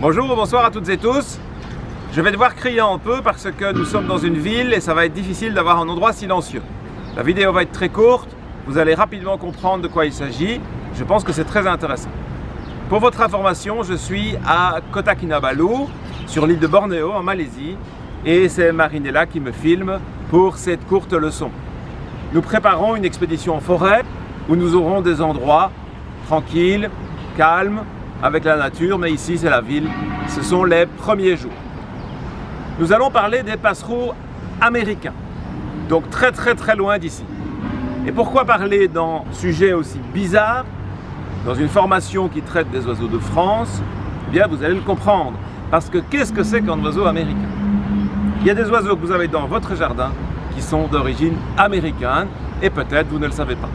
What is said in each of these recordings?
Bonjour ou bonsoir à toutes et tous. Je vais devoir crier un peu parce que nous sommes dans une ville et ça va être difficile d'avoir un endroit silencieux. La vidéo va être très courte, vous allez rapidement comprendre de quoi il s'agit. Je pense que c'est très intéressant. Pour votre information, je suis à Kota Kinabalu, sur l'île de Bornéo en Malaisie, et c'est Marinella qui me filme pour cette courte leçon. Nous préparons une expédition en forêt où nous aurons des endroits tranquilles, calmes, avec la nature, mais ici c'est la ville. Ce sont les premiers jours. Nous allons parler des passereaux américains, donc très loin d'ici. Et pourquoi parler d'un sujet aussi bizarre dans une formation qui traite des oiseaux de France? Eh bien, vous allez le comprendre. Parce que qu'est-ce que c'est qu'un oiseau américain? Il y a des oiseaux que vous avez dans votre jardin qui sont d'origine américaine et peut-être vous ne le savez pas.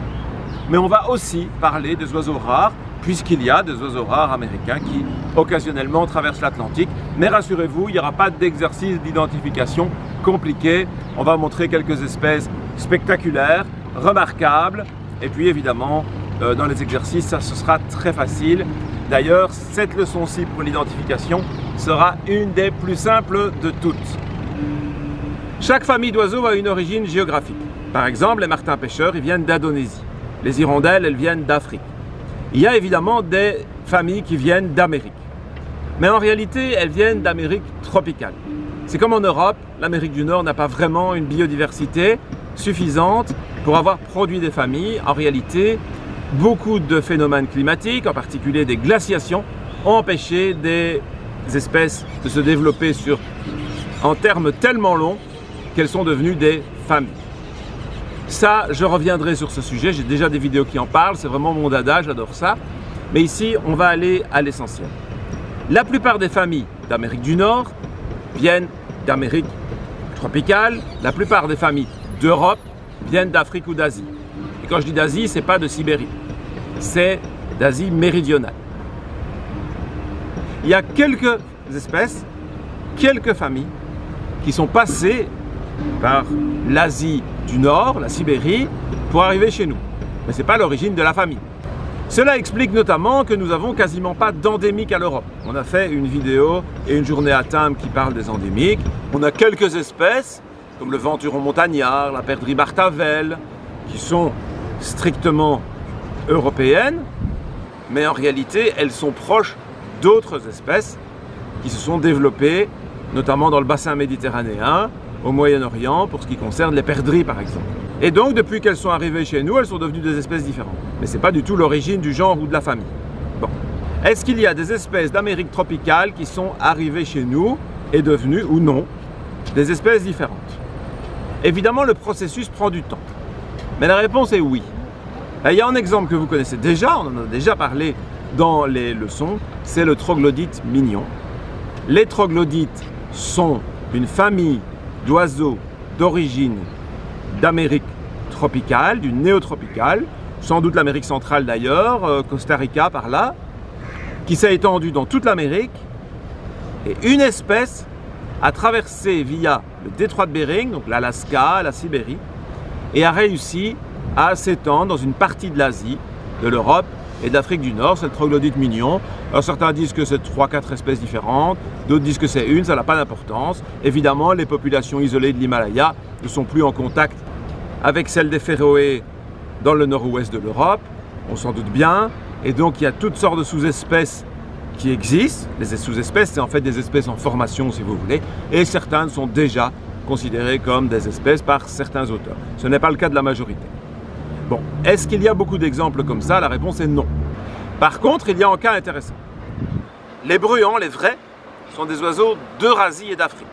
Mais on va aussi parler des oiseaux rares, puisqu'il y a des oiseaux rares américains qui occasionnellement traversent l'Atlantique. Mais rassurez-vous, il n'y aura pas d'exercice d'identification compliqué. On va montrer quelques espèces spectaculaires, remarquables. Et puis évidemment, dans les exercices, ça ce sera très facile. D'ailleurs, cette leçon-ci pour l'identification sera une des plus simples de toutes. Chaque famille d'oiseaux a une origine géographique. Par exemple, les martins pêcheurs, ils viennent d'Indonésie. Les hirondelles, elles viennent d'Afrique. Il y a évidemment des familles qui viennent d'Amérique. Mais en réalité, elles viennent d'Amérique tropicale. C'est comme en Europe, l'Amérique du Nord n'a pas vraiment une biodiversité suffisante pour avoir produit des familles. En réalité, beaucoup de phénomènes climatiques, en particulier des glaciations, ont empêché des espèces de se développer en termes tellement longs qu'elles sont devenues des familles. Ça, je reviendrai sur ce sujet, j'ai déjà des vidéos qui en parlent, c'est vraiment mon dada, j'adore ça. Mais ici, on va aller à l'essentiel. La plupart des familles d'Amérique du Nord viennent d'Amérique tropicale, la plupart des familles d'Europe viennent d'Afrique ou d'Asie. Et quand je dis d'Asie, ce n'est pas de Sibérie, c'est d'Asie méridionale. Il y a quelques espèces, quelques familles qui sont passées par l'Asie du Nord, la Sibérie, pour arriver chez nous. Mais ce n'est pas l'origine de la famille. Cela explique notamment que nous n'avons quasiment pas d'endémiques à l'Europe. On a fait une vidéo et une journée à thème qui parle des endémiques. On a quelques espèces, comme le venturon montagnard, la perdrix martavel, qui sont strictement européennes, mais en réalité, elles sont proches d'autres espèces qui se sont développées, notamment dans le bassin méditerranéen, au Moyen-Orient, pour ce qui concerne les perdrix par exemple. Et donc, depuis qu'elles sont arrivées chez nous, elles sont devenues des espèces différentes. Mais ce n'est pas du tout l'origine du genre ou de la famille. Bon. Est-ce qu'il y a des espèces d'Amérique tropicale qui sont arrivées chez nous et devenues, ou non, des espèces différentes? Évidemment, le processus prend du temps. Mais la réponse est oui. Il y a un exemple que vous connaissez déjà, on en a déjà parlé dans les leçons, c'est le troglodyte mignon. Les troglodytes sont une famille d'oiseaux d'origine d'Amérique tropicale, du néotropicale, sans doute l'Amérique centrale d'ailleurs, Costa Rica par là, qui s'est étendue dans toute l'Amérique. Et une espèce a traversé via le détroit de Bering, donc l'Alaska, la Sibérie, et a réussi à s'étendre dans une partie de l'Asie, de l'Europe et d'Afrique du Nord, c'est le troglodyte mignon. Alors certains disent que c'est 3-4 espèces différentes, d'autres disent que c'est une, ça n'a pas d'importance. Évidemment, les populations isolées de l'Himalaya ne sont plus en contact avec celles des Féroé dans le nord-ouest de l'Europe, on s'en doute bien. Et donc il y a toutes sortes de sous-espèces qui existent. Les sous-espèces, c'est en fait des espèces en formation si vous voulez, et certaines sont déjà considérées comme des espèces par certains auteurs. Ce n'est pas le cas de la majorité. Bon, est-ce qu'il y a beaucoup d'exemples comme ça? La réponse est non. Par contre, il y a un cas intéressant. Les bruants, les vrais, sont des oiseaux d'Eurasie et d'Afrique.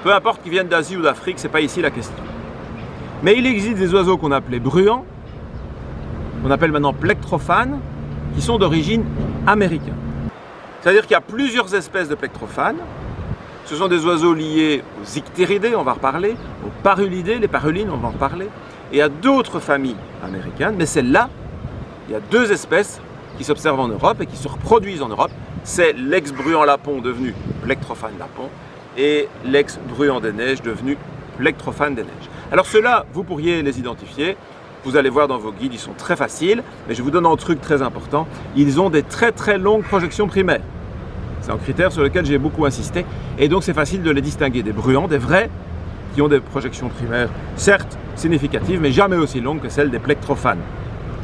Peu importe qu'ils viennent d'Asie ou d'Afrique, ce n'est pas ici la question. Mais il existe des oiseaux qu'on appelait bruants, qu'on appelle maintenant plectrophanes, qui sont d'origine américaine. C'est-à-dire qu'il y a plusieurs espèces de plectrophanes. Ce sont des oiseaux liés aux ictéridés, on va en reparler, aux parulidés, les parulines, on va en reparler, et à d'autres familles américaines. Mais celle-là, il y a deux espèces qui s'observent en Europe et qui se reproduisent en Europe. C'est l'ex-bruant lapon devenu plectrophane lapon et l'ex-bruant des neiges devenu plectrophane des neiges. Alors ceux-là, vous pourriez les identifier. Vous allez voir dans vos guides, ils sont très faciles. Mais je vous donne un truc très important. Ils ont des très longues projections primaires. C'est un critère sur lequel j'ai beaucoup insisté. Et donc c'est facile de les distinguer des bruants, des vrais, qui ont des projections primaires, certes significatives, mais jamais aussi longues que celles des plectrophanes.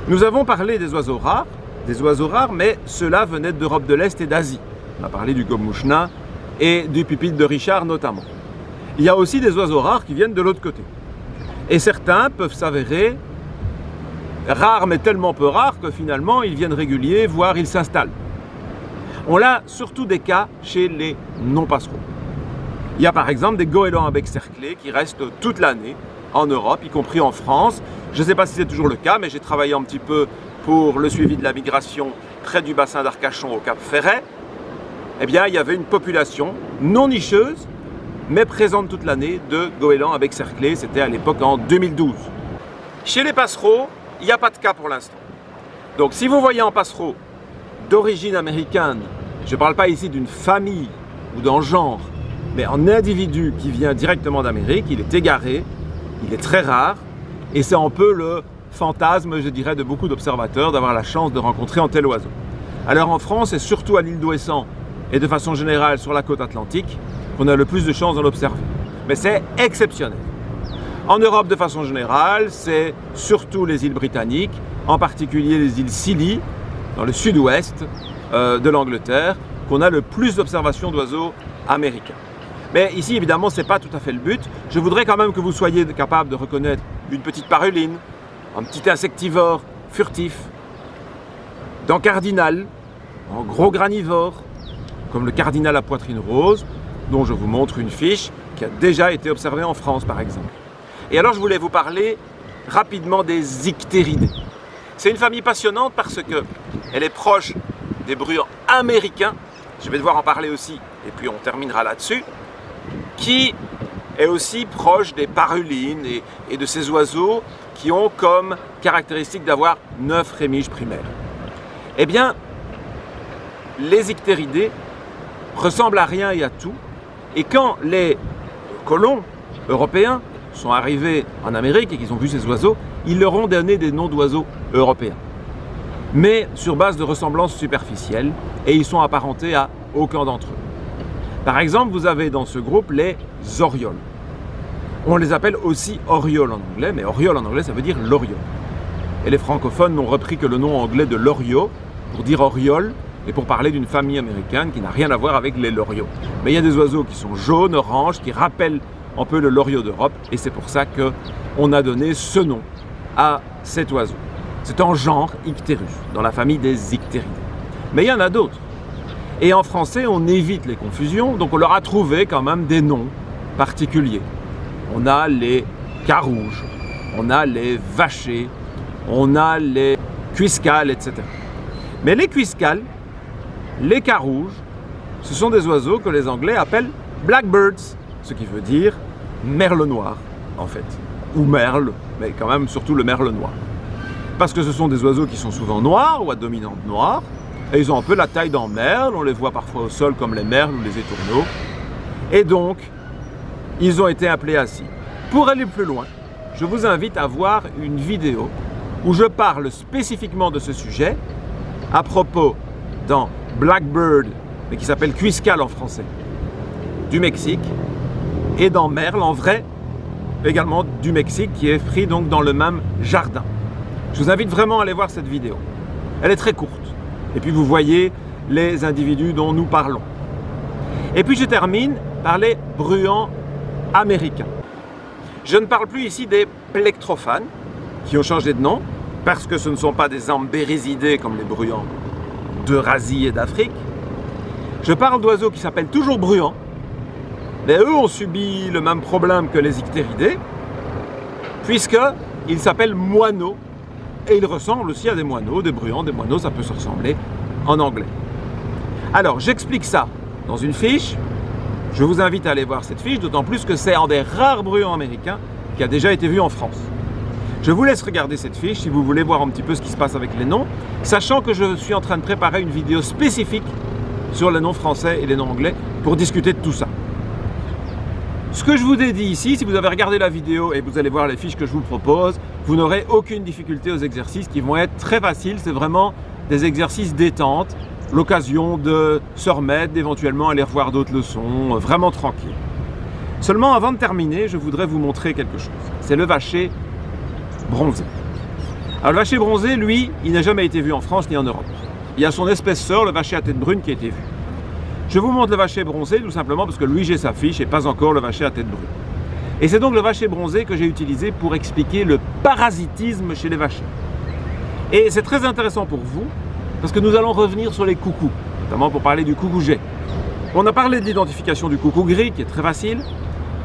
Nous avons parlé des oiseaux rares, mais ceux-là venaient d'Europe de l'Est et d'Asie. On a parlé du gobe-mouche nain et du pupitre de Richard notamment. Il y a aussi des oiseaux rares qui viennent de l'autre côté. Et certains peuvent s'avérer rares, mais tellement peu rares que finalement ils viennent réguliers, voire ils s'installent. On a surtout des cas chez les non-passereaux. Il y a par exemple des goélands à bec cerclé qui restent toute l'année en Europe, y compris en France. Je ne sais pas si c'est toujours le cas, mais j'ai travaillé un petit peu pour le suivi de la migration près du bassin d'Arcachon au Cap Ferret. Eh bien, il y avait une population non nicheuse, mais présente toute l'année de goélands à bec cerclé. C'était à l'époque en 2012. Chez les passereaux, il n'y a pas de cas pour l'instant. Donc si vous voyez un passereau d'origine américaine, je ne parle pas ici d'une famille ou d'un genre, mais un individu qui vient directement d'Amérique, il est égaré, il est très rare, et c'est un peu le fantasme, je dirais, de beaucoup d'observateurs d'avoir la chance de rencontrer un tel oiseau. Alors en France, et surtout à l'île d'Ouessant, et de façon générale sur la côte atlantique, on a le plus de chances d'en observer. Mais c'est exceptionnel. En Europe, de façon générale, c'est surtout les îles britanniques, en particulier les îles Scilly, dans le sud-ouest de l'Angleterre, qu'on a le plus d'observations d'oiseaux américains. Mais ici, évidemment, ce n'est pas tout à fait le but. Je voudrais quand même que vous soyez capable de reconnaître une petite paruline, un petit insectivore furtif, d'un cardinal, un gros granivore, comme le cardinal à poitrine rose, dont je vous montre une fiche qui a déjà été observée en France, par exemple. Et alors, je voulais vous parler rapidement des ictéridés. C'est une famille passionnante parce qu'elle est proche des bruants américains. Je vais devoir en parler aussi, et puis on terminera là-dessus. Qui est aussi proche des parulines et de ces oiseaux qui ont comme caractéristique d'avoir 9 rémiges primaires. Eh bien, les ictéridés ressemblent à rien et à tout. Et quand les colons européens sont arrivés en Amérique et qu'ils ont vu ces oiseaux, ils leur ont donné des noms d'oiseaux européens. Mais sur base de ressemblances superficielles, et ils sont apparentés à aucun d'entre eux. Par exemple, vous avez dans ce groupe les orioles. On les appelle aussi orioles en anglais, mais oriole en anglais, ça veut dire l'oriole. Et les francophones n'ont repris que le nom anglais de lorio pour dire oriole et pour parler d'une famille américaine qui n'a rien à voir avec les loriots. Mais il y a des oiseaux qui sont jaunes, oranges, qui rappellent un peu le lorio d'Europe, et c'est pour ça qu'on a donné ce nom à cet oiseau. C'est un genre Icterus, dans la famille des ictéridés. Mais il y en a d'autres. Et en français, on évite les confusions, donc on leur a trouvé quand même des noms particuliers. On a les carouges, on a les vachers, on a les cuiscales, etc. Mais les cuiscales, les carouges, ce sont des oiseaux que les Anglais appellent blackbirds, ce qui veut dire merle noir, en fait. Ou merle, mais quand même surtout le merle noir. Parce que ce sont des oiseaux qui sont souvent noirs ou à dominante noire, et ils ont un peu la taille d'un merle, on les voit parfois au sol comme les merles ou les étourneaux. Et donc, ils ont été appelés ainsi. Pour aller plus loin, je vous invite à voir une vidéo où je parle spécifiquement de ce sujet à propos d'un blackbird, mais qui s'appelle cuiscale en français, du Mexique, et d'un merle en vrai, également du Mexique, qui est pris donc dans le même jardin. Je vous invite vraiment à aller voir cette vidéo. Elle est très courte. Et puis vous voyez les individus dont nous parlons. Et puis je termine par les bruants américains. Je ne parle plus ici des plectrophanes, qui ont changé de nom, parce que ce ne sont pas des ambérisidés comme les bruants d'Eurasie et d'Afrique. Je parle d'oiseaux qui s'appellent toujours bruants, mais eux ont subi le même problème que les ictéridés, puisqu'ils s'appellent moineaux, et ils ressemblent aussi à des moineaux, des bruants, des moineaux, ça peut se ressembler en anglais. Alors, j'explique ça dans une fiche. Je vous invite à aller voir cette fiche, d'autant plus que c'est un des rares bruants américains qui a déjà été vu en France. Je vous laisse regarder cette fiche si vous voulez voir un petit peu ce qui se passe avec les noms, sachant que je suis en train de préparer une vidéo spécifique sur les noms français et les noms anglais pour discuter de tout ça. Ce que je vous ai dit ici, si vous avez regardé la vidéo et vous allez voir les fiches que je vous propose, vous n'aurez aucune difficulté aux exercices qui vont être très faciles. C'est vraiment des exercices détente l'occasion de se remettre, d'éventuellement aller revoir d'autres leçons, vraiment tranquille. Seulement, avant de terminer, je voudrais vous montrer quelque chose. C'est le vacher bronzé. Alors le vacher bronzé, lui, il n'a jamais été vu en France ni en Europe. Il y a son espèce sœur, le vacher à tête brune, qui a été vu. Je vous montre le vacher bronzé tout simplement parce que lui, j'ai sa fiche et pas encore le vacher à tête brune. Et c'est donc le vacher bronzé que j'ai utilisé pour expliquer le parasitisme chez les vachers. Et c'est très intéressant pour vous parce que nous allons revenir sur les coucous, notamment pour parler du coucou-jet. On a parlé de l'identification du coucou gris qui est très facile,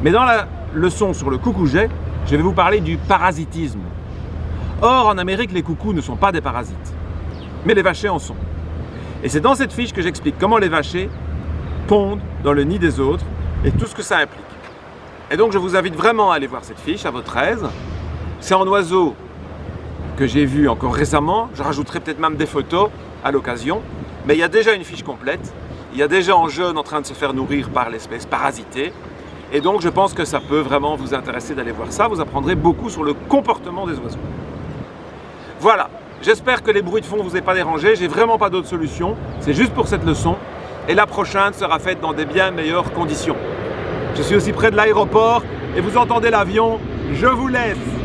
mais dans la leçon sur le coucou-jet, je vais vous parler du parasitisme. Or, en Amérique, les coucous ne sont pas des parasites, mais les vachers en sont. Et c'est dans cette fiche que j'explique comment les vachers pondent dans le nid des autres et tout ce que ça implique. Et donc, je vous invite vraiment à aller voir cette fiche à votre aise. C'est en oiseau que j'ai vu encore récemment. Je rajouterai peut-être même des photos à l'occasion. Mais il y a déjà une fiche complète. Il y a déjà un jeune en train de se faire nourrir par l'espèce parasitée. Et donc, je pense que ça peut vraiment vous intéresser d'aller voir ça. Vous apprendrez beaucoup sur le comportement des oiseaux. Voilà. J'espère que les bruits de fond ne vous aient pas dérangé. J'ai vraiment pas d'autre solution. C'est juste pour cette leçon. Et la prochaine sera faite dans des bien meilleures conditions. Je suis aussi près de l'aéroport et vous entendez l'avion. Je vous laisse.